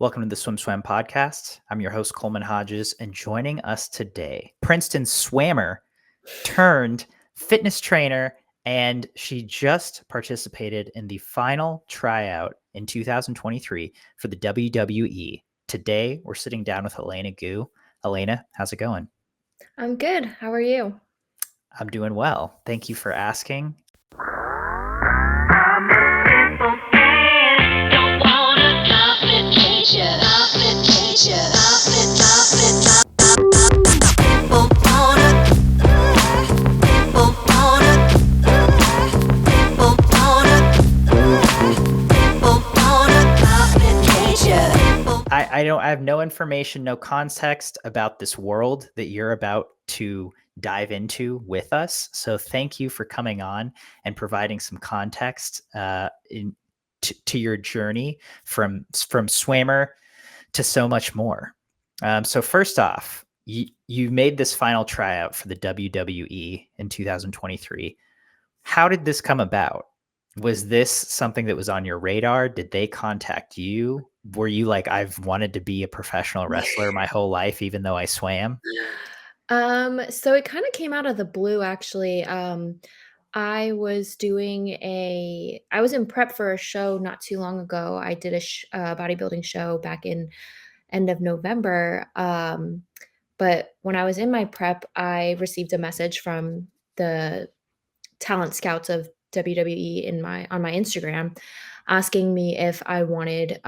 Welcome to the Swim Swam podcast. I'm your host, Coleman Hodges, and joining us today, Princeton swammer turned fitness trainer, and she just participated in the final tryout in 2023 for the WWE. Today, we're sitting down with Elaina Gu. Elaina, how's it going? I'm good. How are you? I'm doing well. Thank you for asking. I have no information, no context about this world that you're about to dive into with us. So thank you for coming on and providing some context to your journey from swimmer to so much more. So first off, you made this final tryout for the WWE in 2023. How did this come about? Was this something that was on your radar? Did they contact you? Were you like, I've wanted to be a professional wrestler my whole life, even though I swam? So it kind of came out of the blue actually. I was I was in prep for a show not too long ago. I did a bodybuilding show back in end of November. But when I was in my prep, I received a message from the talent scouts of WWE on my Instagram asking me if I wanted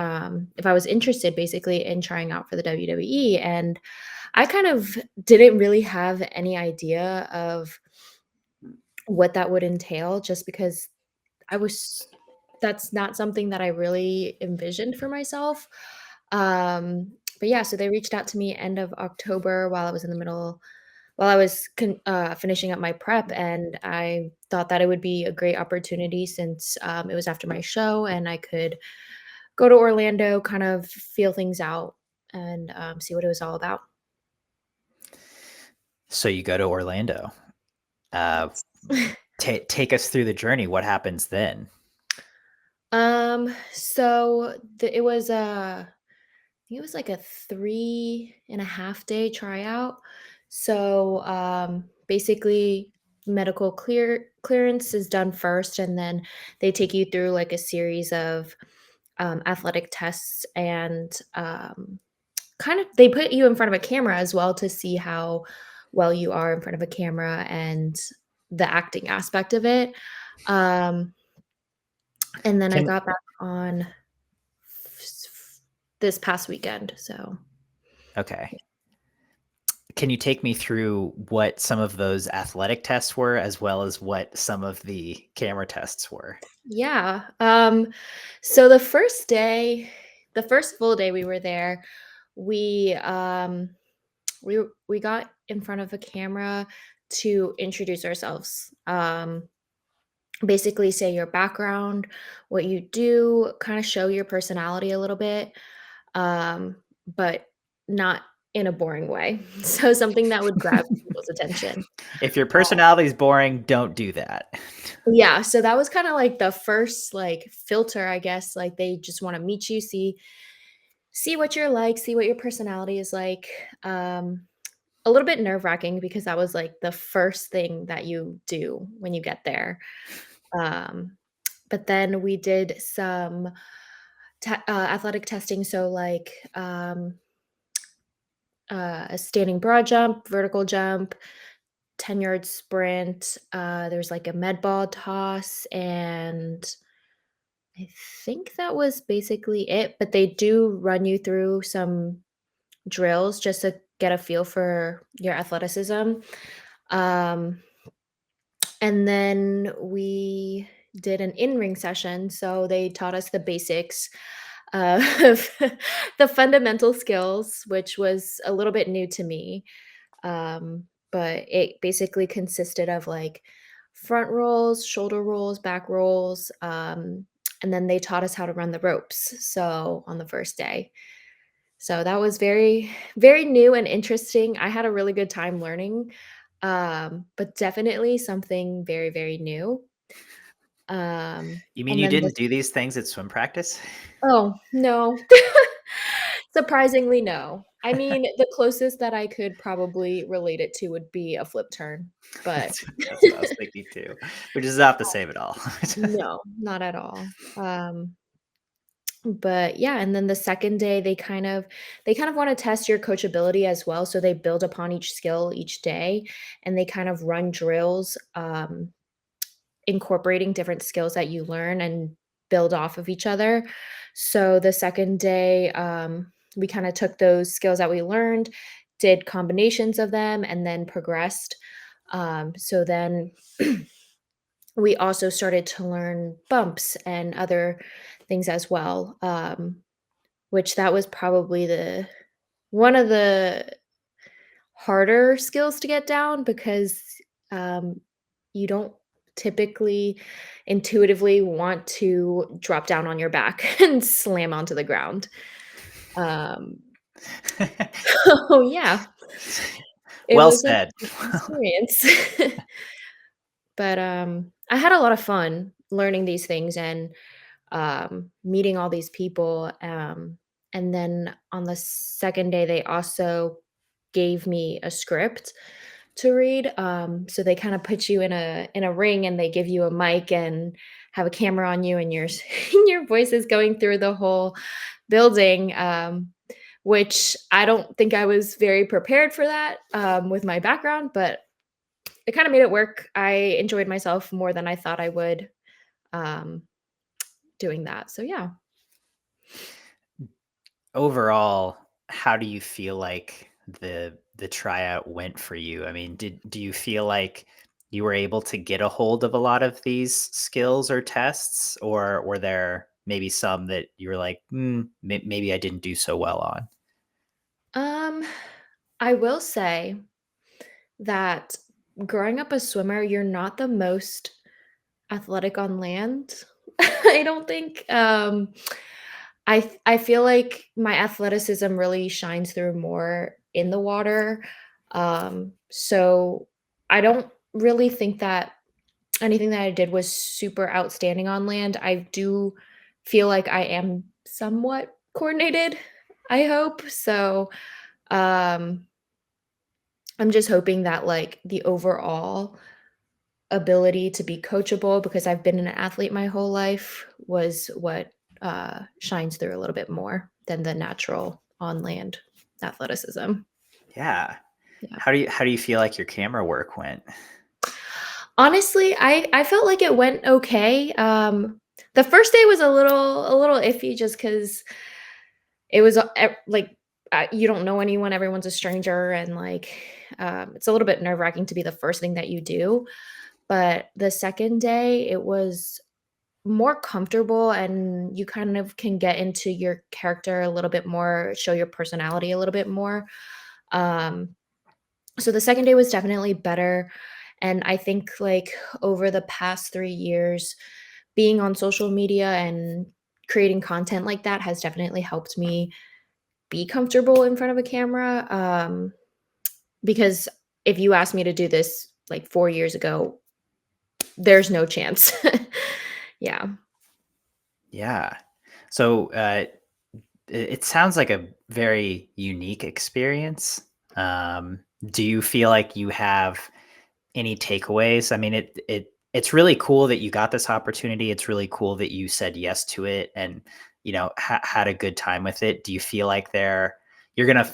if I was interested basically in trying out for the WWE, and I kind of didn't really have any idea of what that would entail just because I was that's not something that I really envisioned for myself. But yeah, so they reached out to me end of October while I was finishing up my prep, and I thought that it would be a great opportunity since it was after my show and I could go to Orlando, kind of feel things out and see what it was all about. So you go to Orlando. Take us through the journey. What happens then? It was I think it was like a 3.5 day tryout. So basically medical clearance is done first, and then they take you through like a series of athletic tests, and kind of they put you in front of a camera as well to see how well you are in front of a camera and the acting aspect of it. Um, and then I Can got back on this past weekend. So Okay. Can you take me through what some of those athletic tests were, as well as what some of the camera tests were? yeah. So the first full day we were there, we we got in front of a camera to introduce ourselves. Basically say your background, what you do, kind of show your personality a little bit, but not in a boring way. So something that would grab people's attention. If your personality is boring, don't do that. Yeah, so that was kinda like the first, like, filter, I guess, like, they just wanna meet you, see what you're like, see what your personality is like. A little bit nerve-wracking because that was, like, the first thing that you do when you get there. Um, but then we did some athletic testing, so, like, a standing broad jump, vertical jump, 10-yard sprint, there's, like, a med ball toss, and I think that was basically it, but they do run you through some drills just to get a feel for your athleticism. Um, and then we did an in-ring session, so they taught us the basics of the fundamental skills, which was a little bit new to me. But it basically consisted of like front rolls, shoulder rolls, back rolls, and then they taught us how to run the ropes. So on the first day, so that was very, very new and interesting. I had a really good time learning, but definitely something very, very new. You mean And you then this, didn't do these things at swim practice? oh no, Surprisingly, no. I mean, the closest that I could probably relate it to would be a flip turn, but That's what I was thinking too, which is not the same at all. no, not at all. But yeah, and then the second day they kind of wanna test your coachability as well, so they build upon each skill each day, and they kind of run drills, incorporating different skills that you learn and build off of each other. So the second day, we kinda took those skills that we learned, did combinations of them, and then progressed. So then we also started to learn bumps and other things as well, which that was probably the one of the harder skills to get down because, um, you don't typically intuitively want to drop down on your back and slam onto the ground. Um, so yeah, it Well was an said. interesting experience. But, I had a lot of fun learning these things and, meeting all these people, and then on the second day, they also gave me a script to read, so they kinda put you in a ring, and they give you a mic and have a camera on you, and your your voice is going through the whole building, which I don't think I was very prepared for that, with my background, but it kinda made it work. I enjoyed myself more than I thought I would, um, doing that, so yeah. Overall, how do you feel like the tryout went for you? I mean, do you feel like you were able to get a hold of a lot of these skills or tests, or were there maybe some that you were like, maybe I didn't do so well on? Um, I will say that growing up a swimmer, you're not the most athletic on land. I don't think, I feel like my athleticism really shines through more in the water, so I don't really think that anything that I did was super outstanding on land. I do feel like I am somewhat coordinated, I hope, so, um, I'm just hoping that, like, the overall ability to be coachable because I've been an athlete my whole life was what, shines through a little bit more than the natural on land athleticism. Yeah. Yeah. How do you feel like your camera work went? Honestly, I felt like it went okay. The first day was a little iffy just because it was, like, you don't know anyone, everyone's a stranger, and, like, it's a little bit nerve-wracking to be the first thing that you do, but the second day, it was more comfortable and you kind of can get into your character a little bit more, show your personality a little bit more. Um, so the second day was definitely better. And I think like over the past 3 years, being on social media and creating content like that has definitely helped me be comfortable in front of a camera. Because if you asked me to do this like 4 years ago, there's no chance. Yeah. Yeah. So, it sounds like a very unique experience. Do you feel like you have any takeaways? I mean, it's really cool that you got this opportunity. It's really cool that you said yes to it and, had a good time with it. Do you feel like you're gonna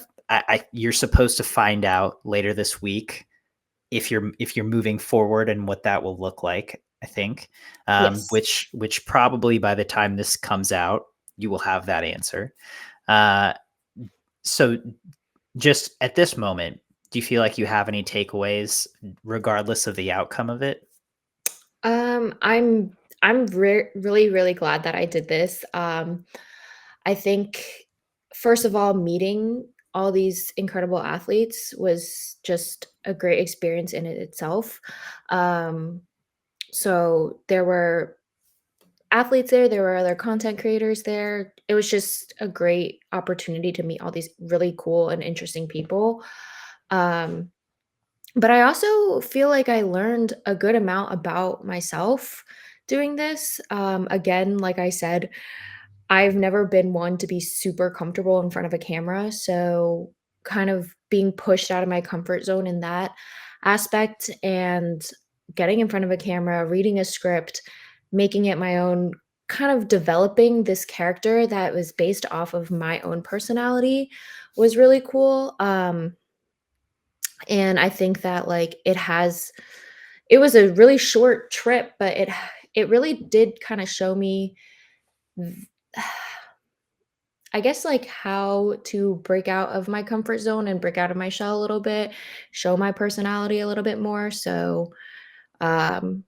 you're supposed to find out later this week if you're moving forward and what that will look like, I think, Yes. which probably by the time this comes out, you will have that answer. Uh, so just at this moment, do you feel like you have any takeaways regardless of the outcome of it? I'm really, really glad that I did this. I think, first of all, meeting all these incredible athletes was just a great experience in it itself. Um, so there were athletes there, there were other content creators there. It was just a great opportunity to meet all these really cool and interesting people. Um, but I also feel like I learned a good amount about myself doing this. Again, like I said, I've never been one to be super comfortable in front of a camera, so kind of being pushed out of my comfort zone in that aspect and getting in front of a camera, reading a script, making it my own, kind of developing this character that was based off of my own personality was really cool. And I think that like it was a really short trip, but it really did kind of show me v- I guess, like, how to break out of my comfort zone and break out of my shell a little bit, show my personality a little bit more, so,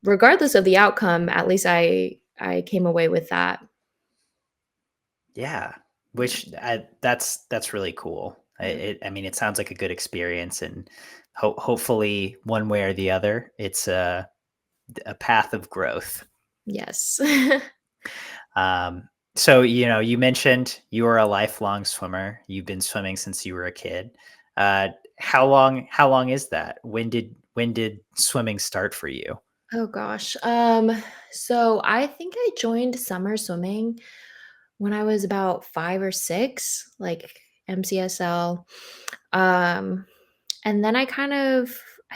regardless of the outcome, at least I came away with that. Yeah, Yeah. which that's really cool. Yeah. I mean, it sounds like a good experience, and hopefully, one way or the other, it's a path of growth. Yes. So you mentioned you were a lifelong swimmer. You've been swimming since you were a kid. How long is that? When did swimming start for you? Oh gosh, so I think I joined summer swimming when I was about 5 or 6, like, MCSL, um, and then I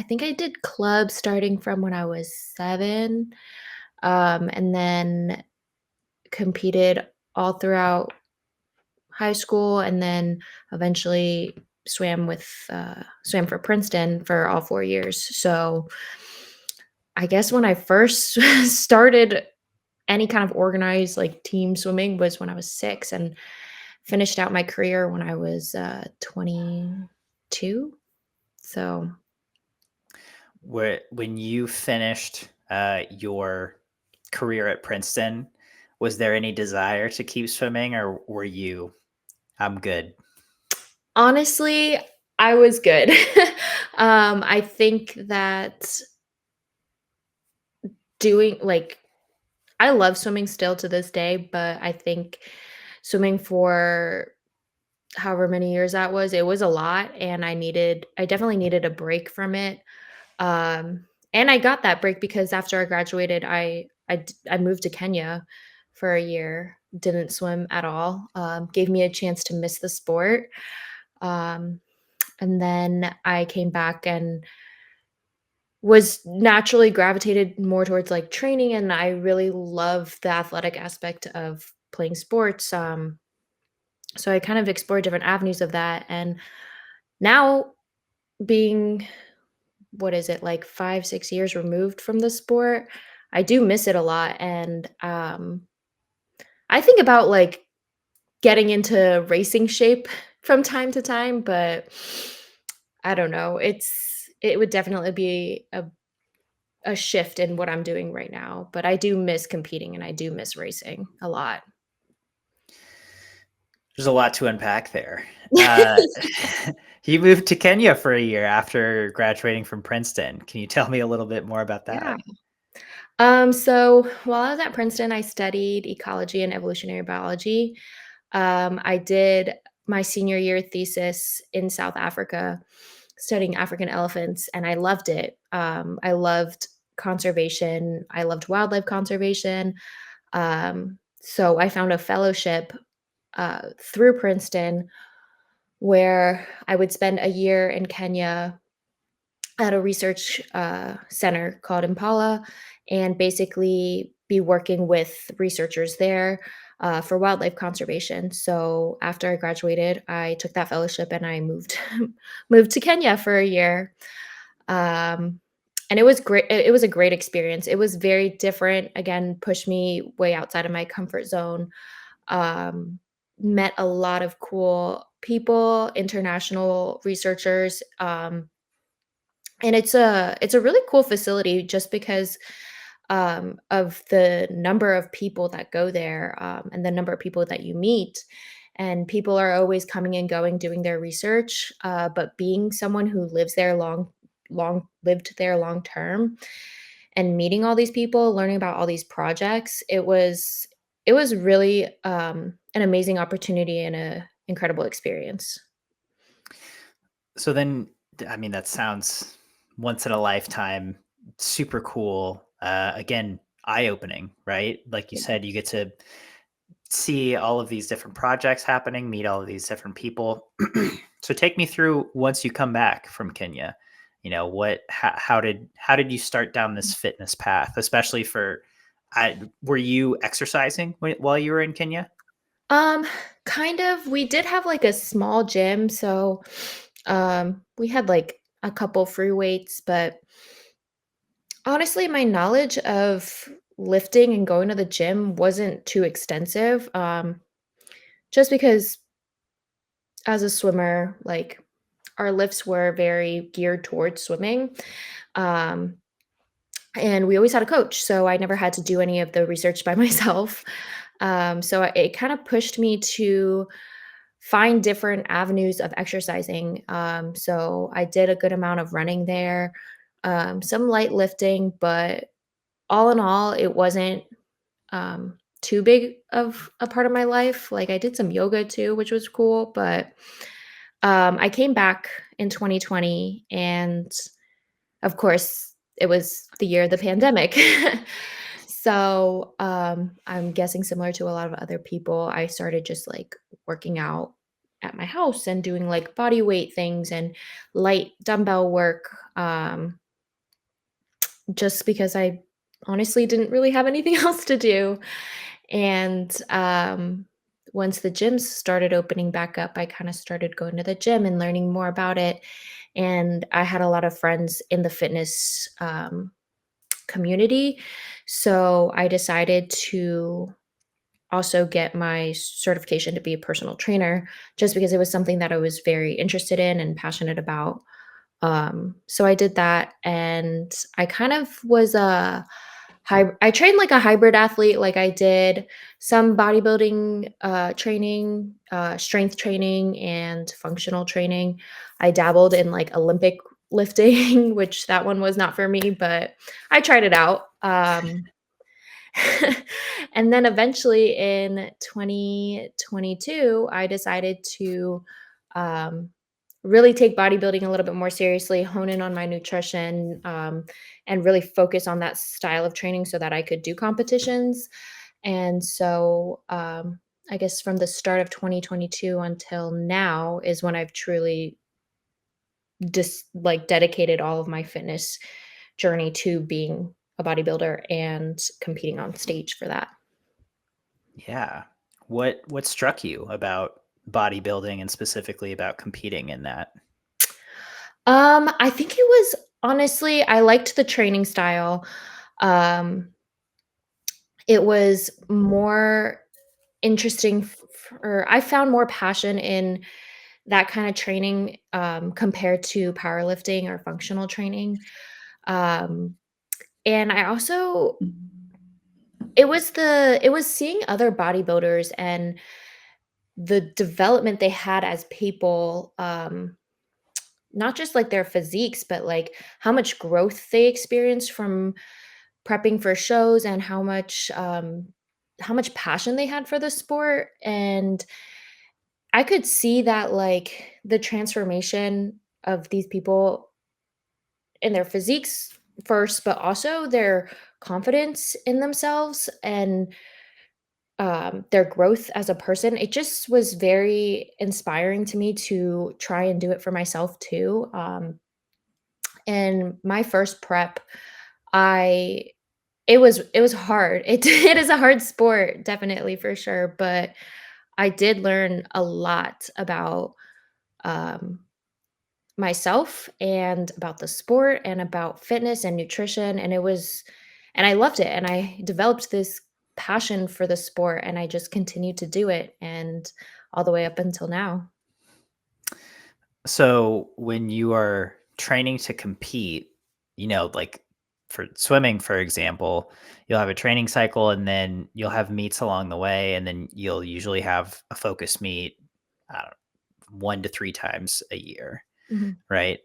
think I did club starting from when I was 7, and then competed all throughout high school, and then eventually swam for Princeton for all 4 years. So, I guess when I first started any kind of organized, like, team swimming was when I was 6 and finished out my career when I was, 22. So, When you finished your career at Princeton, was there any desire to keep swimming, or were you, I'm good? honestly, I was good. I think that doing like I love swimming still to this day, but I think swimming for however many years that was, it was a lot, and I definitely needed a break from it. Um, and I got that break because after I graduated, I moved to Kenya for a year, didn't swim at all, gave me a chance to miss the sport. Um, and then I came back and was naturally gravitated more towards, like, training, and I really love the athletic aspect of playing sports, so I kind of explored different avenues of that, and now being what is it, like 5, 6 years removed from the sport, I do miss it a lot, and, I think about, like, getting into racing shape from time to time, but I don't know, it would definitely be a shift in what I'm doing right now, but I do miss competing and I do miss racing a lot. There's a lot to unpack there. You moved to Kenya for a year after graduating from Princeton. Can you tell me a little bit more about Yeah. that? So while I was at Princeton, I studied ecology and evolutionary biology. I did my senior year thesis in South Africa, studying African elephants, and I loved it. I loved conservation. I loved wildlife conservation. So I found a fellowship through Princeton where I would spend a year in Kenya at a research center called Impala and basically be working with researchers there for wildlife conservation. So after I graduated, I took that fellowship and I moved moved to Kenya for a year. Um, and it was great. It was a great experience. It was very different. Again, pushed me way outside of my comfort zone. Um, Met a lot of cool people, international researchers. And it's a really cool facility just because, of the number of people that go there, and the number of people that you meet, and people are always coming and going doing their research, but being someone who lives there lived there long term and meeting all these people, learning about all these projects, it was really, an amazing opportunity and a incredible experience. So then, I mean, that sounds once in a lifetime, super cool. Again, eye opening, right? Like you said, you get to see all of these different projects happening, meet all of these different people. So take me through once you come back from Kenya. How did you start down this fitness path, especially for were you exercising while you were in Kenya? Um, kind of. We did have like a small gym, so we had like a couple free weights, but honestly, my knowledge of lifting and going to the gym wasn't too extensive. Just because as a swimmer, like our lifts were very geared towards swimming. Um, and we always had a coach, so I never had to do any of the research by myself. It kind of pushed me to find different avenues of exercising. So I did a good amount of running there, some light lifting, but all in all, it wasn't too big of a part of my life. Like I did some yoga too, which was cool, but I came back in 2020, and of course, it was the year of the pandemic. I'm guessing similar to a lot of other people, I started just like working out at my house and doing like body weight things and light dumbbell work, just because I honestly didn't really have anything else to do. And once the gyms started opening back up, I kind of started going to the gym and learning more about it. And I had a lot of friends in the fitness community. So I decided to also get my certification to be a personal trainer just because it was something that I was very interested in and passionate about. So I did that, and I kind of was a I trained like a hybrid athlete. Like I did some bodybuilding training, strength training, and functional training. I dabbled in like Olympic lifting, which that one was not for me, but I tried it out. And then eventually in 2022, I decided to um, really take bodybuilding a little bit more seriously, hone in on my nutrition, and really focus on that style of training so that I could do competitions. I guess from the start of 2022 until now is when I've truly just like dedicated all of my fitness journey to being a bodybuilder and competing on stage for that. Yeah. What struck you about bodybuilding and specifically about competing in that? I think it was honestly, I liked the training style. Um, it was more interesting or I found more passion in that kind of training compared to powerlifting or functional training. Um, and I also it was seeing other bodybuilders and the development they had as people, not just like their physiques, but like how much growth they experienced from prepping for shows and how much passion they had for the sport. And I could see that like the transformation of these people in their physiques first, but also their confidence in themselves and their growth as a person. It just was very inspiring to me to try and do it for myself too. And my first prep, I it was hard. It is a hard sport, definitely for sure. But I did learn a lot about um, myself and about the sport and about fitness and nutrition. And I loved it. And I developed this passion for the sport, and I just continued to do it, and all the way up until now. So when you are training to compete, like for swimming, for example, you'll have a training cycle and then you'll have meets along the way, and then you'll usually have a focus meet, I don't know, 1 to 3 times a year, Mhm. right?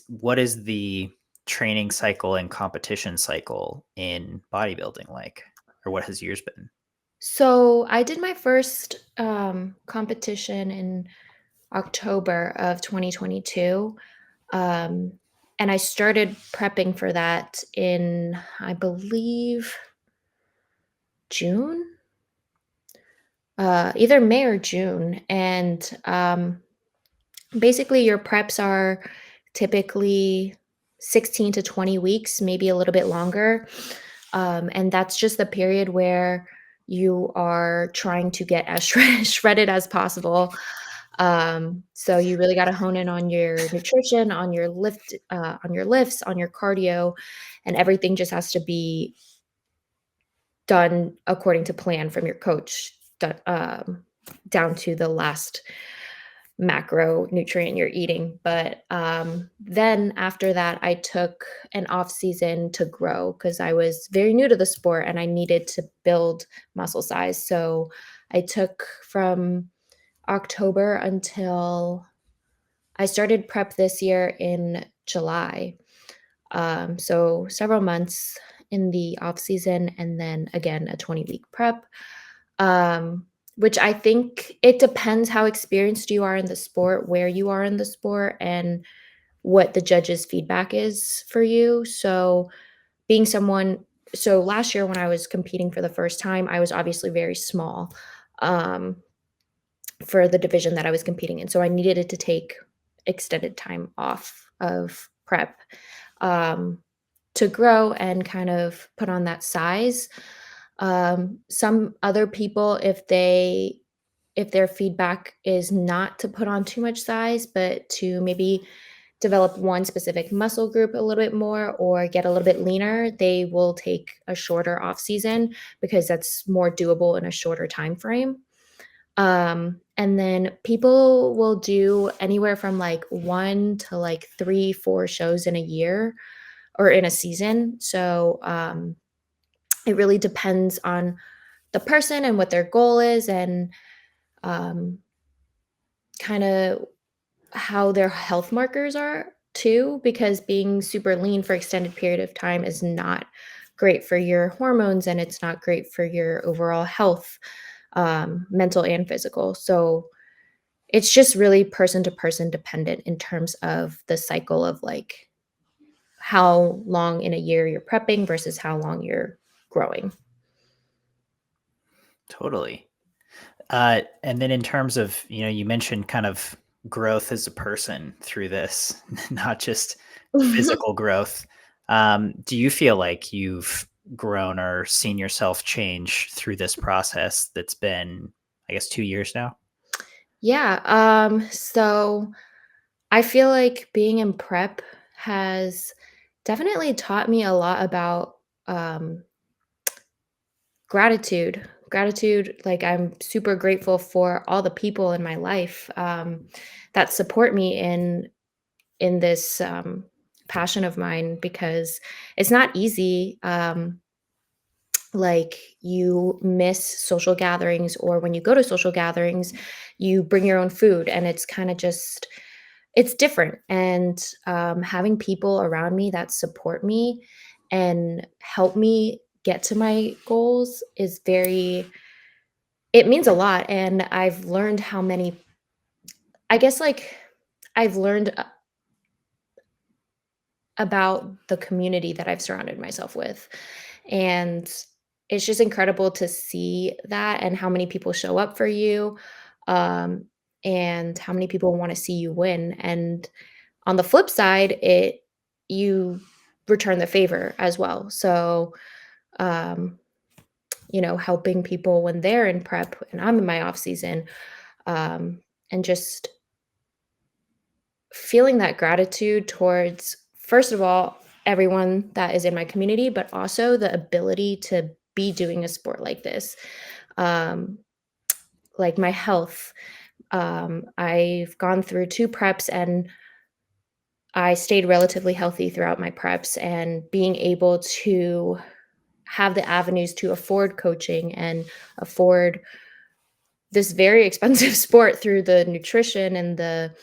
What is the training cycle and competition cycle in bodybuilding like? Or what has yours been? So I did my first competition in October of 2022. Um, and I started prepping for that in, I believe, June. either May or June, and basically your preps are typically 16 to 20 weeks, maybe a little bit longer. And that's just the period where you are trying to get as shredded as possible. So you really got to hone in on your nutrition, on your lifts, on your cardio, and everything just has to be done according to plan from your coach, down to the last macronutrient you're eating. But then after that, I took an off season to grow because I was very new to the sport and I needed to build muscle size. So I took from October until I started prep this year in July. So several months in the off season and then again a 20-week prep. Which I think it depends how experienced you are in the sport, where you are in the sport, and what the judge's feedback is for you. So being someone so last year when I was competing for the first time, I was obviously very small, um, for the division that I was competing in. So I needed it to take extended time off of prep, um, to grow and kind of put on that size. Some other people, if their feedback is not to put on too much size, but to maybe develop one specific muscle group a little bit more or get a little bit leaner, they will take a shorter off season because that's more doable in a shorter time frame. And then people will do anywhere from like 1 to like 3, 4 shows in a year or in a season. So, it really depends on the person and what their goal is and, um, kinda how their health markers are too, because being super lean for extended period of time is not great for your hormones and it's not great for your overall health, mental and physical. So it's just really person to person dependent in terms of the cycle of like how long in a year you're prepping versus how long you're growing. Totally. And then in terms of, you mentioned kind of growth as a person through this, not just physical growth. Do you feel like you've grown or seen yourself change through this process that's been, I guess, 2 years now? Yeah, so I feel like being in prep has definitely taught me a lot about um, gratitude. Gratitude, like I'm super grateful for all the people in my life, that support me in this passion of mine because it's not easy. Like you miss social gatherings, or when you go to social gatherings, you bring your own food, and it's kind of just it's different. And having people around me that support me and help me get to my goals is very it means a lot. And I've learned how many I guess like I've learned about the community that I've surrounded myself with. And it's just incredible to see that and how many people show up for you, um, and how many people want to see you win. And on the flip side, you return the favor as well. So, um, helping people when they're in prep and I'm in my off season, um, and just feeling that gratitude towards, first of all, everyone that is in my community, but also the ability to be doing a sport like this. Um, like my health. I've gone through 2 preps and I stayed relatively healthy throughout my preps, and being able to have the avenues to afford coaching and afford this very expensive sport through the nutrition and the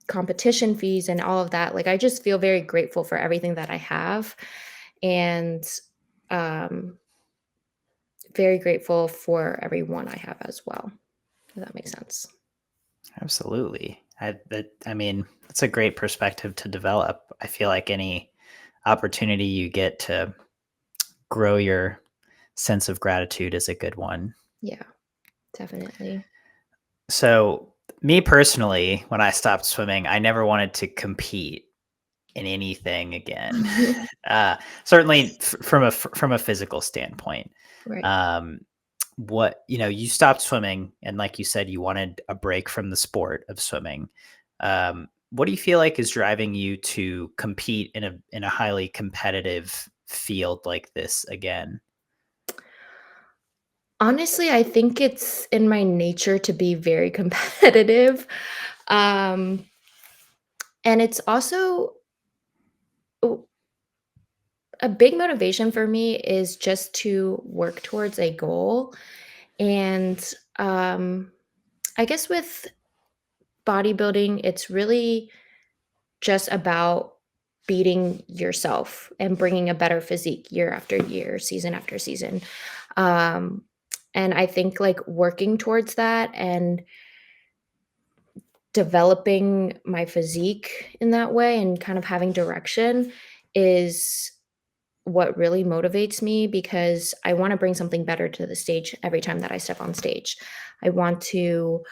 competition fees and all of that. Like, I just feel very grateful for everything that I have, and, um, very grateful for everyone I have as well, if that makes sense. Absolutely. I mean, it's a great perspective to develop. I feel like any opportunity you get to grow your sense of gratitude is a good one. Yeah, definitely. So, me personally, when I stopped swimming, I never wanted to compete in anything again. Certainly from a physical standpoint. Right. Um, what you stopped swimming, and like you said, you wanted a break from the sport of swimming. What do you feel like is driving you to compete in a highly competitive field like this again? Honestly, I think it's in my nature to be very competitive. Um, and it's also o a big motivation for me is just to work towards a goal, and, I guess with bodybuilding, it's really just about beating yourself and bringing a better physique year after year, season after season. Um, and I think like working towards that and developing my physique in that way and kind of having direction is what really motivates me because I want to bring something better to the stage every time that I step on stage. I want to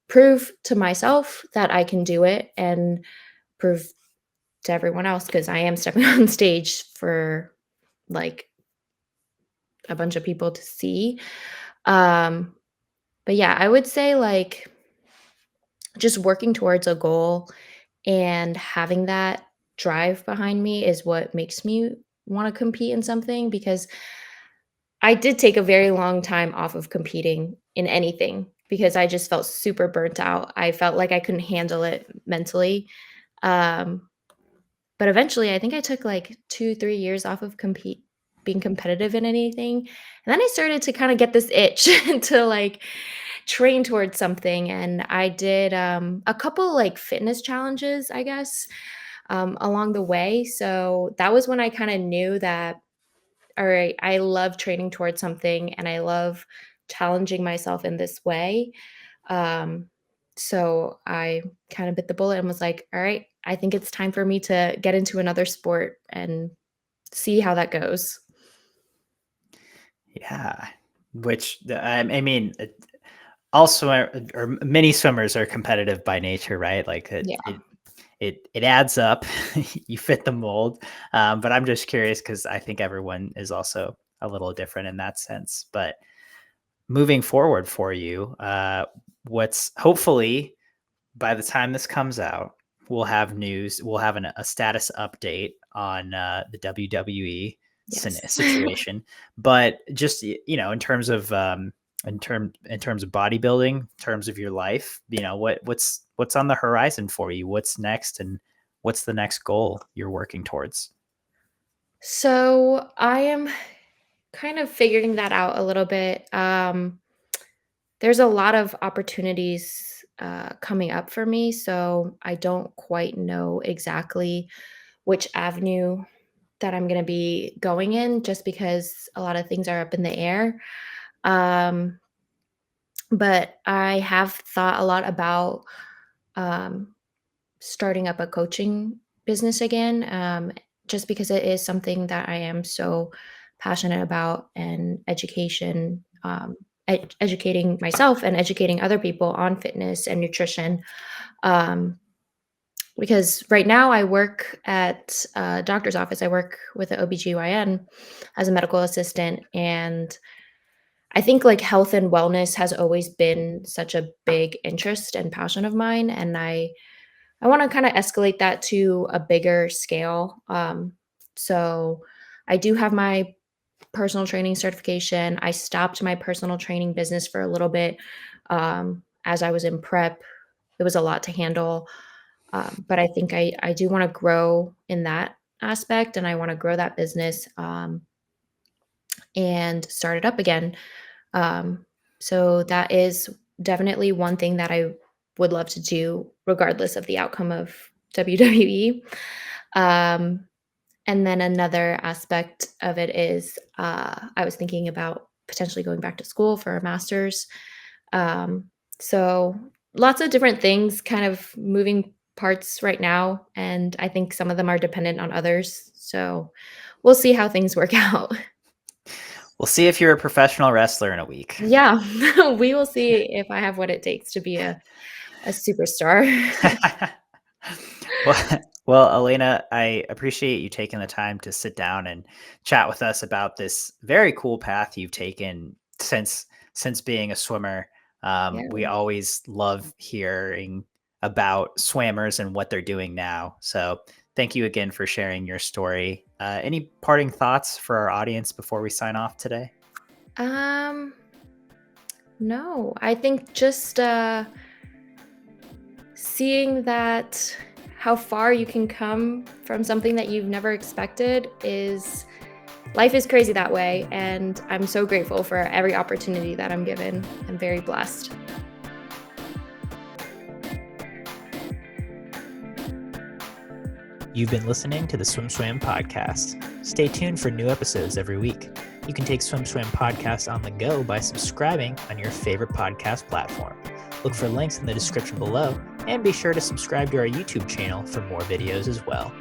prove to myself that I can do it and prove to everyone else because I am stepping on stage for like a bunch of people to see. Um, but yeah, I would say like just working towards a goal and having that drive behind me is what makes me want to compete in something because I did take a very long time off of competing in anything because I just felt super burnt out. I felt like I couldn't handle it mentally. Um, But eventually, I think I took, like, 2, 3 years off of compete being competitive in anything, and then I started to kinda get this itch to, like, train towards something, and I did, a couple, like, fitness challenges, I guess, along the way, so that was when I kinda knew that, "Alright, I love training towards something, and I love challenging myself in this way." Um, so I kind of bit the bullet and was like, all right, I think it's time for me to get into another sport and see how that goes. Yeah, I mean, all swimmer or many swimmers are competitive by nature, right? Like Yeah. it adds up. You fit the mold. But I'm just curious because I think everyone is also a little different in that sense. But moving forward for you, what's hopefully by the time this comes out, we'll have news. We'll have a status update on the WWE Yes. situation. But just in terms of in terms of bodybuilding, in terms of your life, what's on the horizon for you? What's next, and what's the next goal you're working towards? So I am kind of figuring that out a little bit. There's a lot of opportunities coming up for me, so I don't quite know exactly which avenue that I'm going to be going in just because a lot of things are up in the air. Um, but I have thought a lot about um, starting up a coaching business again, just because it is something that I am so passionate about and education, educating myself and educating other people on fitness and nutrition. Um, because right now I work at a doctor's office. I work with an OBGYN as a medical assistant. And I think like health and wellness has always been such a big interest and passion of mine. And I want to kind of escalate that to a bigger scale. So I do have my personal training certification. I stopped my personal training business for a little bit as I was in prep. It was a lot to handle. But I think I do want to grow in that aspect and I want to grow that business and start it up again. Um, so that is definitely one thing that I would love to do regardless of the outcome of WWE. Um, and then another aspect of it is I was thinking about potentially going back to school for a master's. Um, so lots of different things kind of moving parts right now. And I think some of them are dependent on others. So we'll see how things work out. We'll see if you're a professional wrestler in a week. Yeah, we will see if I have what it takes to be a superstar. Well, Elaina, I appreciate you taking the time to sit down and chat with us about this very cool path you've taken since being a swimmer. Yeah. We always love hearing about swimmers and what they're doing now. So thank you again for sharing your story. Any parting thoughts for our audience before we sign off today? Um, no, I think just seeing that how far you can come from something that you've never expected is life is crazy that way, and I'm so grateful for every opportunity that I'm given. I'm very blessed. You've been listening to the Swim Swam podcast. Stay tuned for new episodes every week. You can take Swim Swam podcast on the go by subscribing on your favorite podcast platform. Look for links in the description below, and be sure to subscribe to our YouTube channel for more videos as well.